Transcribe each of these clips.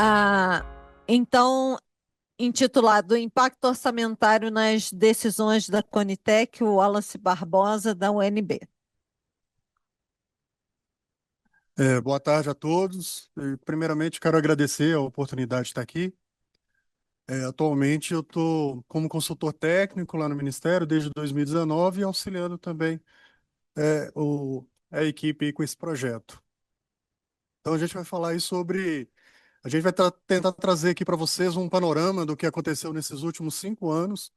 Ah, então, intitulado Impacto Orçamentário nas Decisões da Conitec, o Wallace Barbosa, da UNB. Boa tarde a todos. Primeiramente, quero agradecer a oportunidade de estar aqui. Atualmente, eu estou como consultor técnico lá no Ministério desde 2019 e auxiliando também a equipe aí com esse projeto. Então, a gente vai falar aí sobre. A gente vai tentar trazer aqui para vocês um panorama do que aconteceu nesses últimos 5 anos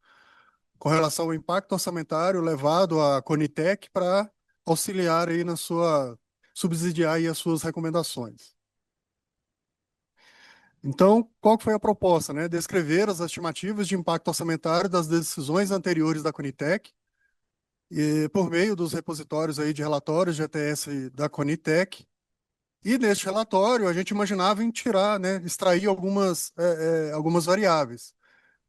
com relação ao impacto orçamentário levado à Conitec para auxiliar aí na sua, subsidiar aí as suas recomendações. Então, qual que foi a proposta, né? Descrever as estimativas de impacto orçamentário das decisões anteriores da Conitec, e, por meio dos repositórios aí de relatórios de ETS da Conitec. E neste relatório, a gente imaginava em tirar, né, extrair algumas variáveis.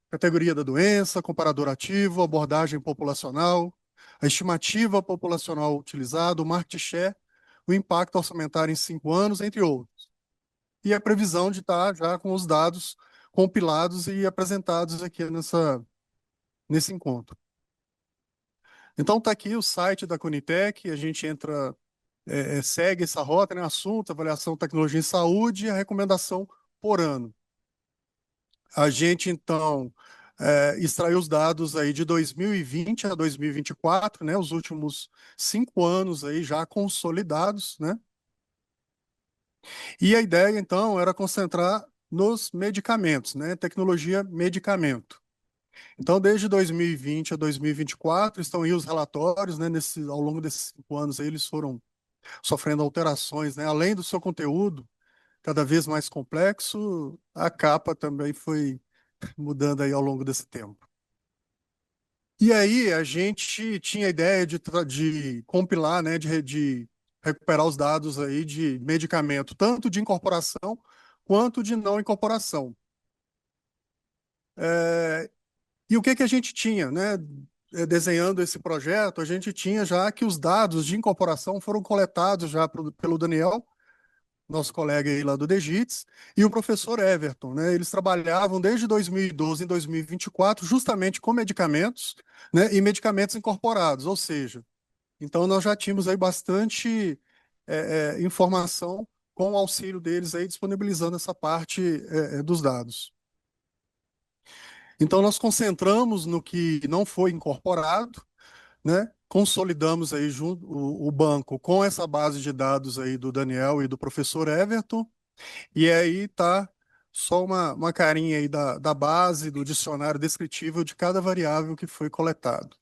Categoria da doença, comparador ativo, abordagem populacional, a estimativa populacional utilizada, o market share, o impacto orçamentário em 5 anos, entre outros e a previsão de estar já com os dados compilados e apresentados aqui nesse encontro. Então está aqui o site da Conitec, a gente entra, segue essa rota, né? Assunto, avaliação, tecnologia em saúde e a recomendação por ano. A gente, então, extraiu os dados aí de 2020 a 2024, né? Os últimos 5 anos aí já consolidados, né? E a ideia, então, era concentrar nos medicamentos, né? Tecnologia medicamento. Então, desde 2020 a 2024, estão aí os relatórios, né? Ao longo desses 5 anos, aí, eles foram sofrendo alterações, né? Além do seu conteúdo cada vez mais complexo, a capa também foi mudando aí ao longo desse tempo. E aí, a gente tinha a ideia de compilar, né? De recuperar os dados aí de medicamento, tanto de incorporação quanto de não incorporação. É, E o que que a gente tinha, né? Desenhando esse projeto, a gente tinha já que os dados de incorporação foram coletados já pelo Daniel, nosso colega aí lá do DGITS, e o professor Everton, né? Eles trabalhavam desde 2012 em 2024 justamente com medicamentos, né? E medicamentos incorporados, ou seja, então nós já tínhamos aí bastante informação com o auxílio deles aí disponibilizando essa parte dos dados. Então, nós concentramos no que não foi incorporado, né? Consolidamos aí junto o banco com essa base de dados aí do Daniel e do professor Everton, e aí tá só uma carinha aí da base, do dicionário descritivo de cada variável que foi coletado.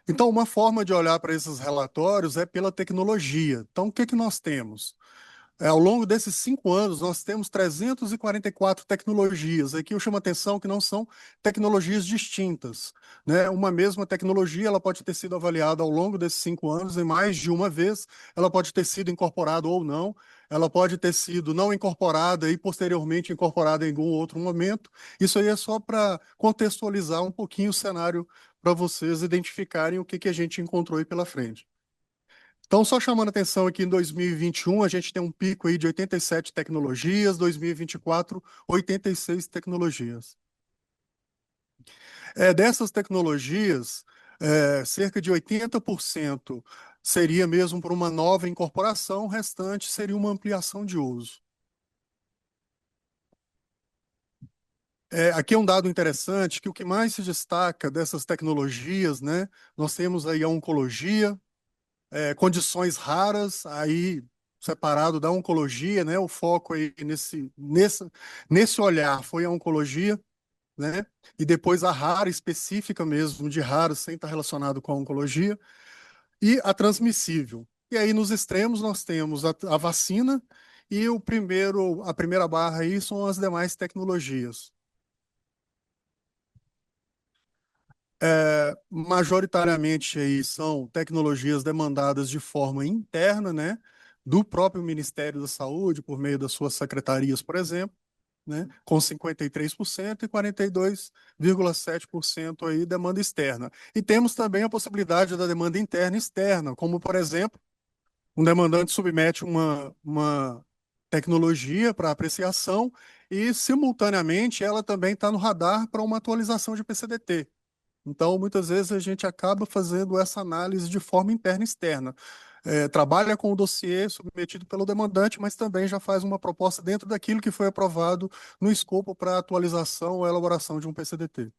Então, uma forma de olhar para esses relatórios é pela tecnologia. Então, o que que nós temos? Ao longo desses 5 anos, nós temos 344 tecnologias. Aqui eu chamo a atenção que não são tecnologias distintas, né? Uma mesma tecnologia, ela pode ter sido avaliada ao longo desses 5 anos em mais de uma vez, ela pode ter sido incorporada ou não, ela pode ter sido não incorporada e posteriormente incorporada em algum outro momento. Isso aí é só para contextualizar um pouquinho o cenário para vocês identificarem o que que a gente encontrou aí pela frente. Então, só chamando a atenção aqui, em 2021, a gente tem um pico aí de 87 tecnologias, 2024, 86 tecnologias. Dessas tecnologias, cerca de 80% seria mesmo por uma nova incorporação, o restante seria uma ampliação de uso. Aqui é um dado interessante, que o que mais se destaca dessas tecnologias, né, nós temos aí a oncologia, condições raras, aí separado da oncologia, né? O foco aí nesse olhar foi a oncologia, né? E depois a rara específica mesmo, de raro, sem estar relacionado com a oncologia, e a transmissível. E aí nos extremos nós temos a vacina e a primeira barra aí são as demais tecnologias. Majoritariamente aí são tecnologias demandadas de forma interna, né, do próprio Ministério da Saúde, por meio das suas secretarias, por exemplo, né, com 53% e 42,7% aí demanda externa. E temos também a possibilidade da demanda interna e externa, como, por exemplo, um demandante submete tecnologia para apreciação e, simultaneamente, ela também está no radar para uma atualização de PCDT. Então, muitas vezes a gente acaba fazendo essa análise de forma interna e externa. Trabalha com o dossiê submetido pelo demandante, mas também já faz uma proposta dentro daquilo que foi aprovado no escopo para atualização ou elaboração de um PCDT.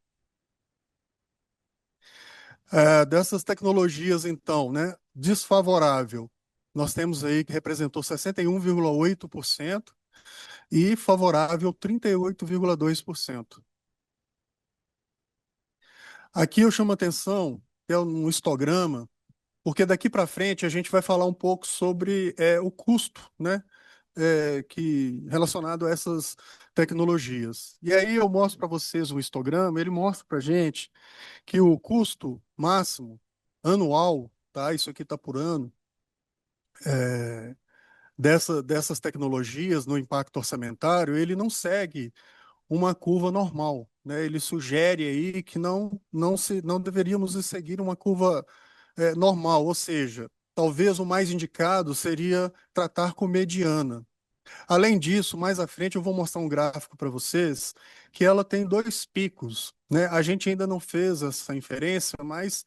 Dessas tecnologias, então, né, desfavorável, nós temos aí que representou 61,8% e favorável 38,2%. Aqui eu chamo a atenção, que é um histograma, porque daqui para frente a gente vai falar um pouco sobre o custo, né, relacionado a essas tecnologias. E aí eu mostro para vocês um histograma, ele mostra para a gente que o custo máximo anual, tá, isso aqui está por ano, é, dessas tecnologias no impacto orçamentário, ele não segue uma curva normal, né? Ele sugere aí que não deveríamos seguir uma curva normal, ou seja, talvez o mais indicado seria tratar com mediana. Além disso, mais à frente eu vou mostrar um gráfico para vocês que ela tem dois picos, né? A gente ainda não fez essa inferência, mas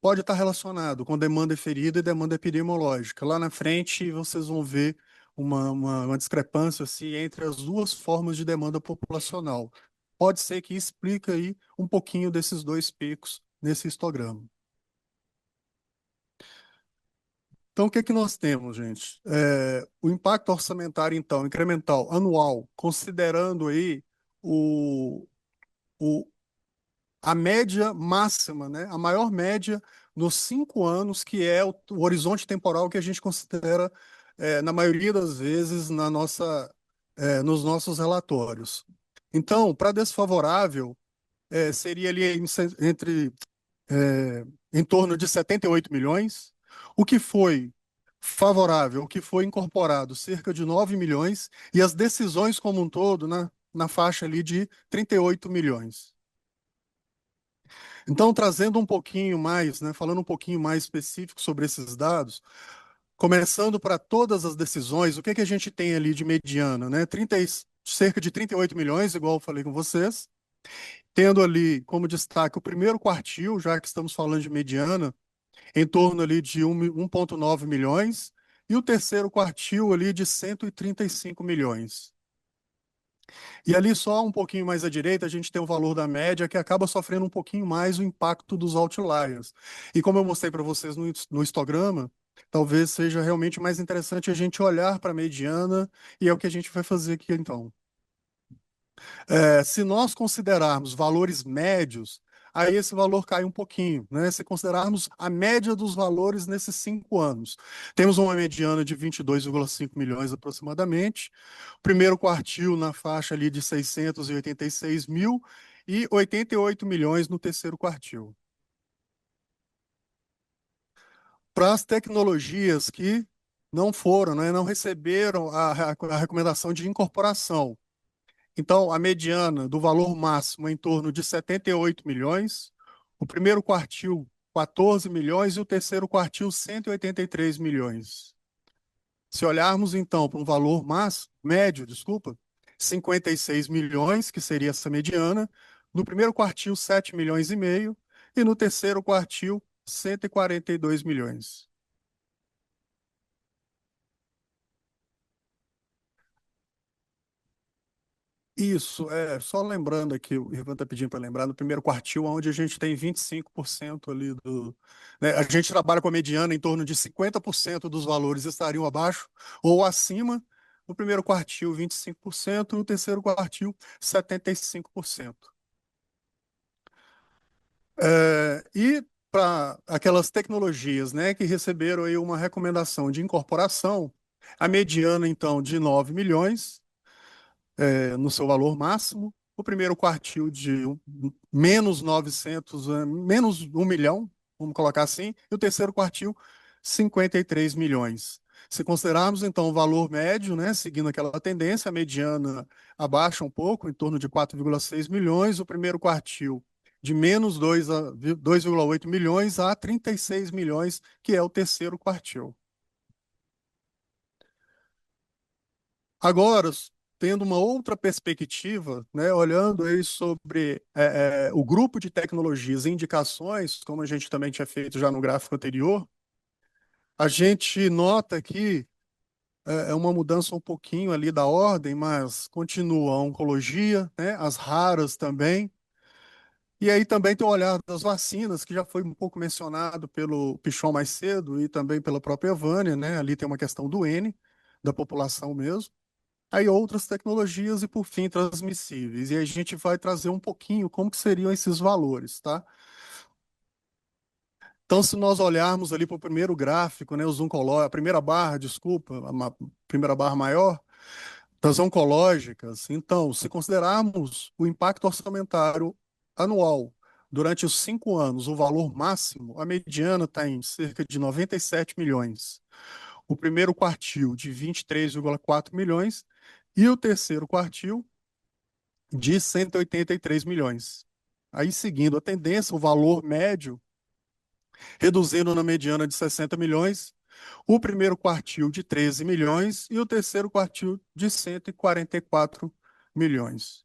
pode estar relacionado com demanda ferida e demanda epidemiológica. Lá na frente vocês vão ver uma discrepância assim, entre as duas formas de demanda populacional. Pode ser que explique aí um pouquinho desses dois picos nesse histograma. Então, o que é que nós temos, gente? O impacto orçamentário, então, incremental anual, considerando aí o, o, a média máxima, né? A maior média nos 5 anos, que é o horizonte temporal que a gente considera, na maioria das vezes, nos nossos relatórios. Então, para desfavorável, seria ali entre em torno de 78 milhões, o que foi favorável, o que foi incorporado, cerca de 9 milhões, e as decisões como um todo, na faixa ali de 38 milhões. Então, trazendo um pouquinho mais, né, falando um pouquinho mais específico sobre esses dados, começando para todas as decisões, o que que a gente tem ali de mediana, né? Cerca de 38 milhões, igual eu falei com vocês, tendo ali como destaque o primeiro quartil, já que estamos falando de mediana, em torno ali de 1,9 milhões, e o terceiro quartil ali de 135 milhões. E ali só um pouquinho mais à direita, a gente tem o valor da média, que acaba sofrendo um pouquinho mais o impacto dos outliers. E como eu mostrei para vocês no histograma, talvez seja realmente mais interessante a gente olhar para a mediana, e é o que a gente vai fazer aqui então. Se nós considerarmos valores médios, aí esse valor cai um pouquinho, né? Se considerarmos a média dos valores nesses 5 anos, temos uma mediana de 22,5 milhões aproximadamente, primeiro quartil na faixa ali de 686 mil e 88 milhões no terceiro quartil. Para as tecnologias que não foram, né, não receberam a recomendação de incorporação, então, a mediana do valor máximo é em torno de 78 milhões, o primeiro quartil 14 milhões e o terceiro quartil 183 milhões. Se olharmos então para um valor médio, desculpa, 56 milhões, que seria essa mediana, no primeiro quartil 7 milhões e meio e no terceiro quartil 142 milhões. Isso, só lembrando aqui, o Ivan está pedindo para lembrar, no primeiro quartil, onde a gente tem 25% ali né, a gente trabalha com a mediana em torno de 50% dos valores estariam abaixo ou acima, no primeiro quartil 25%, no terceiro quartil 75%. E para aquelas tecnologias, né, que receberam aí uma recomendação de incorporação, a mediana então de 9 milhões, no seu valor máximo, o primeiro quartil de menos 900, menos 1 milhão, vamos colocar assim, e o terceiro quartil, 53 milhões. Se considerarmos, então, o valor médio, né, seguindo aquela tendência, a mediana abaixa um pouco, em torno de 4,6 milhões, o primeiro quartil de menos 2,8 milhões a 36 milhões, que é o terceiro quartil. Agora, tendo uma outra perspectiva, né, olhando aí sobre o grupo de tecnologias e indicações, como a gente também tinha feito já no gráfico anterior, a gente nota que é uma mudança um pouquinho ali da ordem, mas continua a oncologia, né, as raras também. E aí também tem o olhar das vacinas, que já foi um pouco mencionado pelo Pichon mais cedo e também pela própria Vânia, né? Ali tem uma questão do N, da população mesmo. Aí outras tecnologias e, por fim, transmissíveis. E aí a gente vai trazer um pouquinho como que seriam esses valores, tá? Então, se nós olharmos ali para o primeiro gráfico, né, os oncológicos, a primeira barra, desculpa, primeira barra maior, das oncológicas, então, se considerarmos o impacto orçamentário anual durante os 5 anos, o valor máximo, a mediana está em cerca de 97 milhões. O primeiro quartil de 23,4 milhões e o terceiro quartil de 183 milhões. Aí, seguindo a tendência, o valor médio reduzindo na mediana de 60 milhões, o primeiro quartil de 13 milhões e o terceiro quartil de 144 milhões.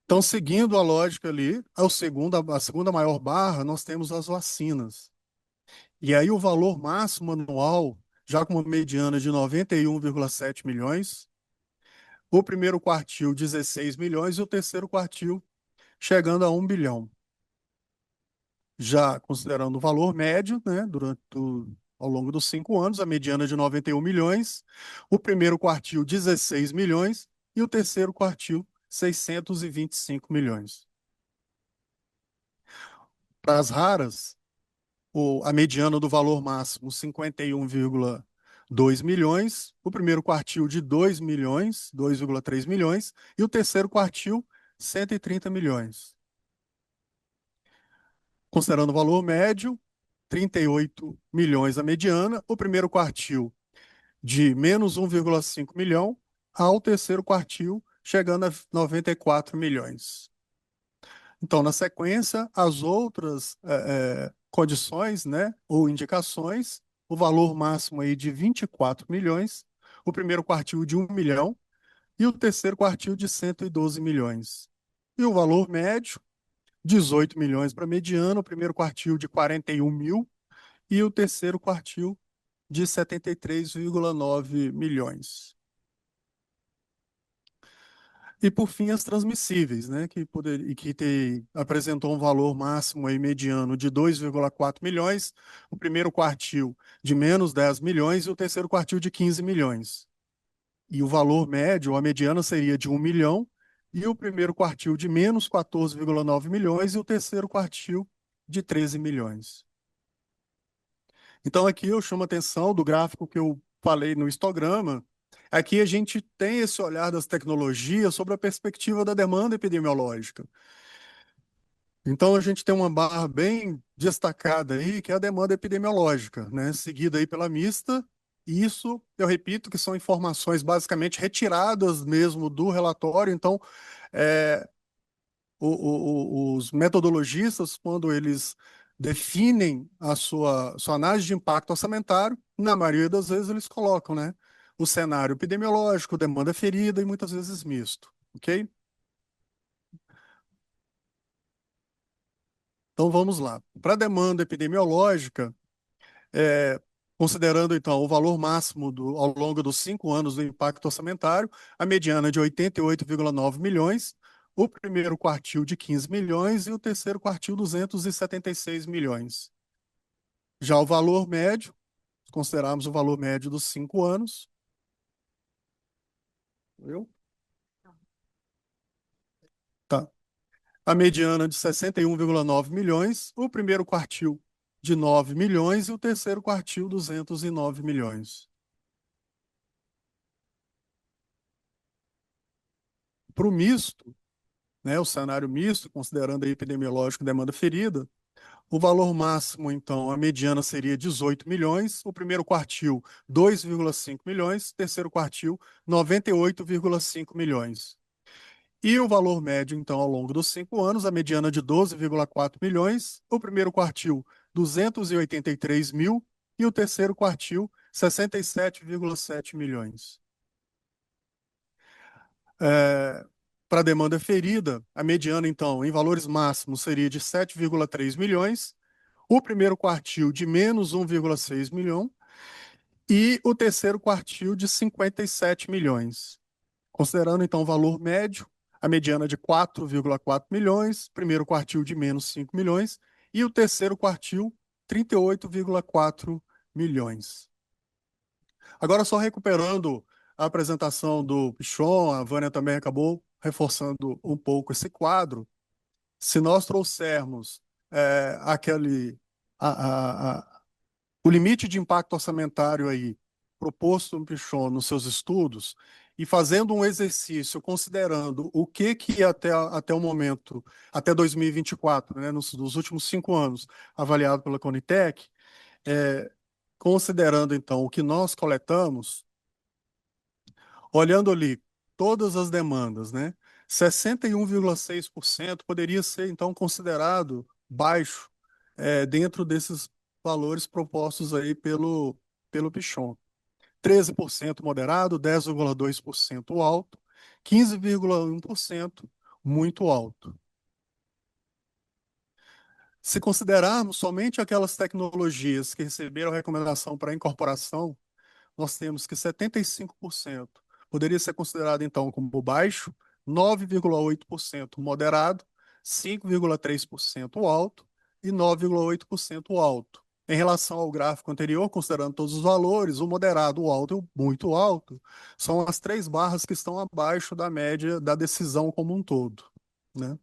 Então, seguindo a lógica ali, a segunda maior barra, nós temos as vacinas. E aí o valor máximo anual, já com uma mediana de 91,7 milhões, o primeiro quartil 16 milhões e o terceiro quartil chegando a 1 bilhão. Já considerando o valor médio, né, ao longo dos 5 anos, a mediana de 91 milhões, o primeiro quartil 16 milhões e o terceiro quartil 625 milhões. Para as raras, a mediana do valor máximo 51,2 milhões, o primeiro quartil de 2 milhões, 2,3 milhões e o terceiro quartil 130 milhões. Considerando o valor médio, 38 milhões a mediana, o primeiro quartil de menos 1,5 milhão ao terceiro quartil chegando a 94 milhões. Então, na sequência, as outras condições, né, ou indicações, o valor máximo aí de 24 milhões, o primeiro quartil de 1 milhão e o terceiro quartil de 112 milhões. E o valor médio, 18 milhões para mediano, o primeiro quartil de 41 mil e o terceiro quartil de 73,9 milhões. E por fim, as transmissíveis, né, apresentou um valor máximo aí mediano de 2,4 milhões, o primeiro quartil de menos 10 milhões e o terceiro quartil de 15 milhões. E o valor médio, a mediana seria de 1 milhão e o primeiro quartil de menos 14,9 milhões e o terceiro quartil de 13 milhões. Então, aqui eu chamo a atenção do gráfico que eu falei no histograma. Aqui a gente tem esse olhar das tecnologias sobre a perspectiva da demanda epidemiológica. Então, a gente tem uma barra bem destacada aí, que é a demanda epidemiológica, né? Seguida aí pela mista. E isso, eu repito, que são informações basicamente retiradas mesmo do relatório. Então, é, os metodologistas, quando eles definem a sua análise de impacto orçamentário, na maioria das vezes eles colocam, né, o cenário epidemiológico, demanda ferida e muitas vezes misto, ok? Então vamos lá. Para a demanda epidemiológica, é, considerando então o valor máximo ao longo dos 5 anos do impacto orçamentário, a mediana de 88,9 milhões, o primeiro quartil de 15 milhões e o terceiro quartil 276 milhões. Já o valor médio, considerarmos o valor médio dos 5 anos, viu? Tá. A mediana de 61,9 milhões, o primeiro quartil de 9 milhões e o terceiro quartil 209 milhões. Para o misto, né, o cenário misto, considerando a epidemiológico e demanda ferida, o valor máximo, então, a mediana seria 18 milhões, o primeiro quartil 2,5 milhões, terceiro quartil 98,5 milhões. E o valor médio, então, ao longo dos 5 anos, a mediana de 12,4 milhões, o primeiro quartil 283 mil e o terceiro quartil 67,7 milhões. Para a demanda ferida, a mediana, então, em valores máximos, seria de 7,3 milhões, o primeiro quartil de menos 1,6 milhão e o terceiro quartil de 57 milhões. Considerando, então, o valor médio, a mediana de 4,4 milhões, primeiro quartil de menos 5 milhões e o terceiro quartil, 38,4 milhões. Agora, só recuperando a apresentação do Pichon, a Vânia também acabou reforçando um pouco esse quadro. Se nós trouxermos o limite de impacto orçamentário aí proposto no Pichon nos seus estudos e fazendo um exercício considerando o que até o momento, até 2024, né, nos últimos 5 anos, avaliado pela Conitec, considerando então o que nós coletamos, olhando ali todas as demandas, né, 61,6% poderia ser então considerado baixo dentro desses valores propostos aí pelo Pichon. 13% moderado, 10,2% alto, 15,1% muito alto. Se considerarmos somente aquelas tecnologias que receberam recomendação para incorporação, nós temos que 75% poderia ser considerado, então, como baixo, 9,8% moderado, 5,3% alto e 9,8% alto. Em relação ao gráfico anterior, considerando todos os valores, o moderado, o alto e o muito alto, são as 3 barras que estão abaixo da média da decisão como um todo, né?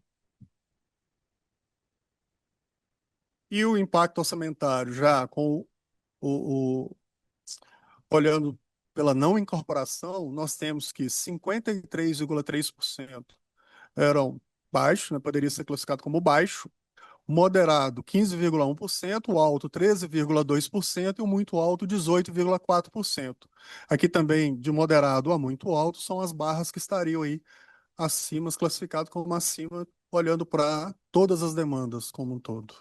E o impacto orçamentário, já com olhando pela não incorporação, nós temos que 53,3% eram baixos, né, poderia ser classificado como baixo, moderado 15,1%, o alto 13,2% e o muito alto 18,4%. Aqui também, de moderado a muito alto, são as barras que estariam aí acima, classificado como acima, olhando para todas as demandas como um todo.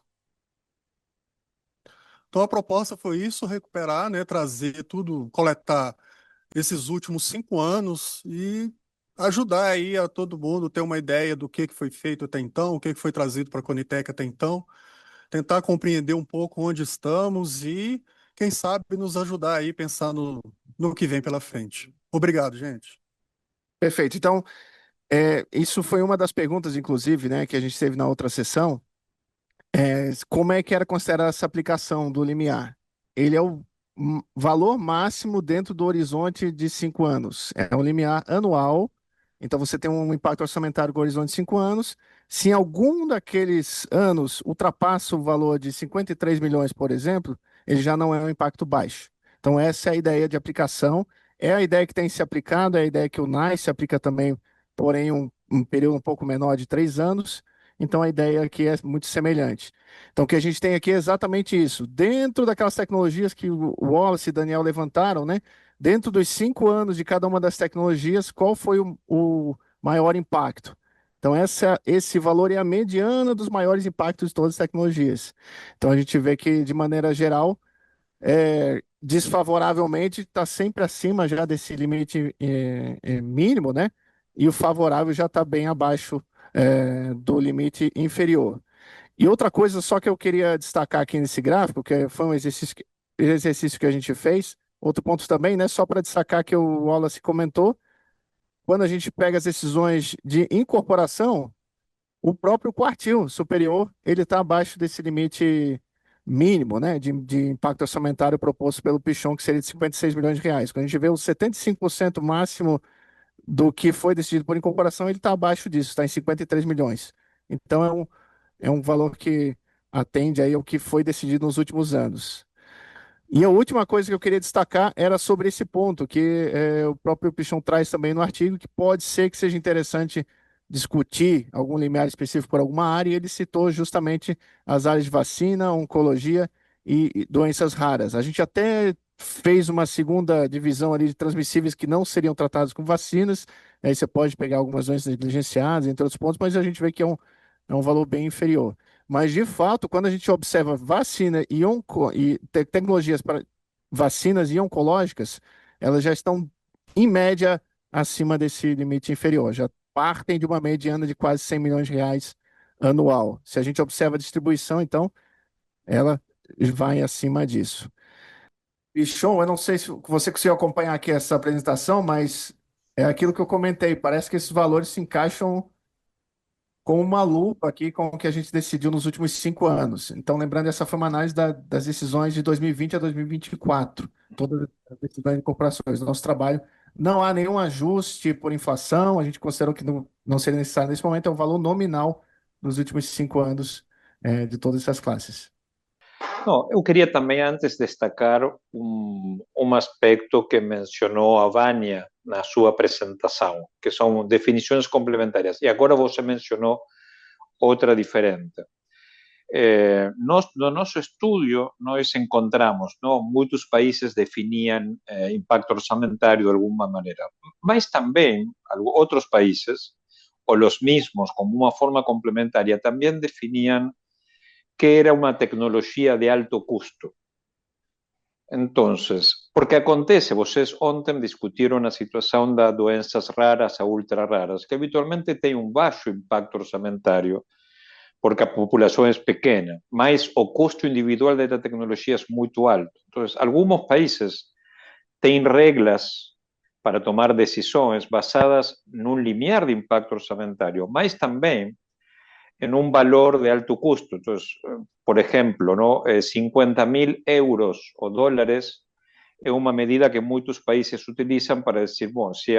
Então a proposta foi isso, recuperar, né, trazer tudo, coletar esses últimos 5 anos e ajudar aí a todo mundo ter uma ideia do que foi feito até então, o que foi trazido para a Conitec até então, tentar compreender um pouco onde estamos e, quem sabe, nos ajudar aí a pensar no que vem pela frente. Obrigado, gente. Perfeito. Então, isso foi uma das perguntas, inclusive, né, que a gente teve na outra sessão. Como é que era considerada essa aplicação do limiar? Ele é o valor máximo dentro do horizonte de 5 anos. É um limiar anual, então você tem um impacto orçamentário com horizonte de 5 anos. Se em algum daqueles anos ultrapassa o valor de 53 milhões, por exemplo, ele já não é um impacto baixo. Então essa é a ideia de aplicação, é a ideia que tem se aplicado, é a ideia que o NAIS se aplica também, porém um período um pouco menor de 3 anos. Então a ideia aqui é muito semelhante. Então o que a gente tem aqui é exatamente isso. Dentro daquelas tecnologias que o Wallace e Daniel levantaram, né? Dentro dos 5 anos de cada uma das tecnologias, qual foi o maior impacto? Então esse valor é a mediana dos maiores impactos de todas as tecnologias. Então a gente vê que, de maneira geral, desfavoravelmente está sempre acima já desse limite mínimo, né? E o favorável já está bem abaixo do limite inferior. E outra coisa só que eu queria destacar aqui nesse gráfico, que foi um exercício que a gente fez, outro ponto também, né? Só para destacar que o Wallace comentou, quando a gente pega as decisões de incorporação, o próprio quartil superior, ele está abaixo desse limite mínimo, né, de impacto orçamentário proposto pelo Pichon, que seria de 56 milhões de reais. Quando a gente vê o 75% máximo do que foi decidido por incorporação, ele está abaixo disso, está em 53 milhões. Então é um valor que atende aí ao que foi decidido nos últimos anos. E a última coisa que eu queria destacar era sobre esse ponto, que o próprio Pichon traz também no artigo, que pode ser que seja interessante discutir algum limiar específico por alguma área, e ele citou justamente as áreas de vacina, oncologia e doenças raras. A gente até fez uma segunda divisão ali de transmissíveis que não seriam tratados com vacinas, aí você pode pegar algumas doenças negligenciadas, entre outros pontos, mas a gente vê que é um valor bem inferior. Mas, de fato, quando a gente observa vacina e tecnologias para vacinas e oncológicas, elas já estão, em média, acima desse limite inferior. Já partem de uma mediana de quase 100 milhões de reais anual. Se a gente observa a distribuição, então, ela vai acima disso. E show, eu não sei se você conseguiu acompanhar aqui essa apresentação, mas é aquilo que eu comentei. Parece que esses valores se encaixam com uma lupa aqui com o que a gente decidiu nos últimos 5 anos. Então, lembrando, essa foi uma análise das decisões de 2020 a 2024, todas as decisões de corporações. Nosso trabalho não há nenhum ajuste por inflação, a gente considerou que não seria necessário nesse momento, é o valor nominal nos últimos 5 anos de todas essas classes. Não, eu queria também antes destacar um aspecto que mencionou a Vânia na sua apresentação, que são definições complementares. E agora você mencionou outra diferente. No nosso estudio, nós encontramos, muitos países definiam impacto orçamentário de alguma maneira, mas também outros países, ou os mesmos, como uma forma complementaria, também definiam que era uma tecnologia de alto custo. Entonces, porque acontece, vocês ontem discutiram a situação das doenças raras a ultra raras, que habitualmente têm um baixo impacto orçamentário, porque a população é pequena, mas o custo individual da tecnologia é muito alto. Então, alguns países têm regras para tomar decisões basadas num limiar de impacto orçamentário, mas também en un valor de alto costo. Entonces, por ejemplo, 50.000 euros o dólares es una medida que muchos países utilizan para decir, bueno, si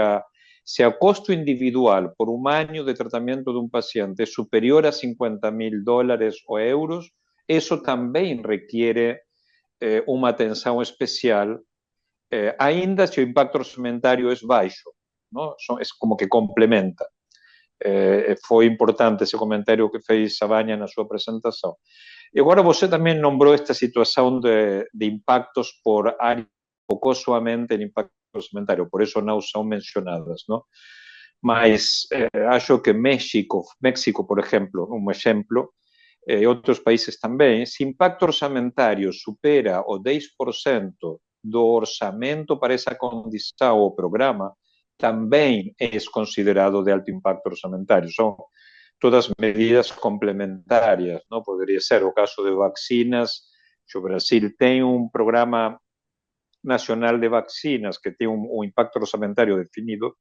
a costo individual por un año de tratamiento de un paciente es superior a 50.000 dólares o euros, eso también requiere una atención especial, ainda si el impacto orçamentário es bajo, ¿no? Es como que complementa. Foi importante esse comentário que fez a Vânia na sua apresentação. E agora você também nombrou esta situação de impactos por área, focou somente em impacto orçamentário, por isso não são mencionadas, não? Mas acho que México, por exemplo, um exemplo, e outros países também, se impacto orçamentário supera o 10% do orçamento para essa condição ou programa, também é considerado de alto impacto orçamentário. São todas medidas complementares, não? Poderia ser o caso de vacinas. O Brasil tem um programa nacional de vacinas que tem um impacto orçamentário definido.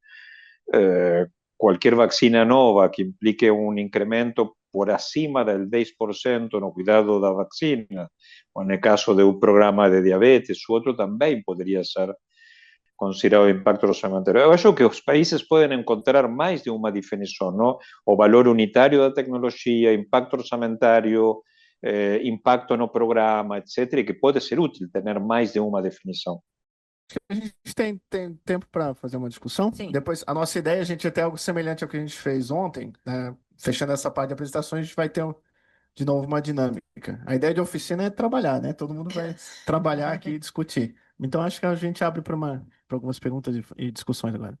Qualquer vacina nova que implique um incremento por acima del 10% no cuidado da vacina, ou no caso de um programa de diabetes, o outro também poderia ser considerado impacto orçamentário. Eu acho que os países podem encontrar mais de uma definição, não? O valor unitário da tecnologia, impacto orçamentário, impacto no programa, etc., e que pode ser útil ter mais de uma definição. A gente tem tempo para fazer uma discussão? Sim. Depois, a nossa ideia, a gente até algo semelhante ao que a gente fez ontem, né? Fechando essa parte de apresentações, a gente vai ter de novo uma dinâmica. A ideia de oficina é trabalhar, né? Todo mundo vai trabalhar aqui e discutir. Então, acho que a gente abre para algumas perguntas e discussões agora.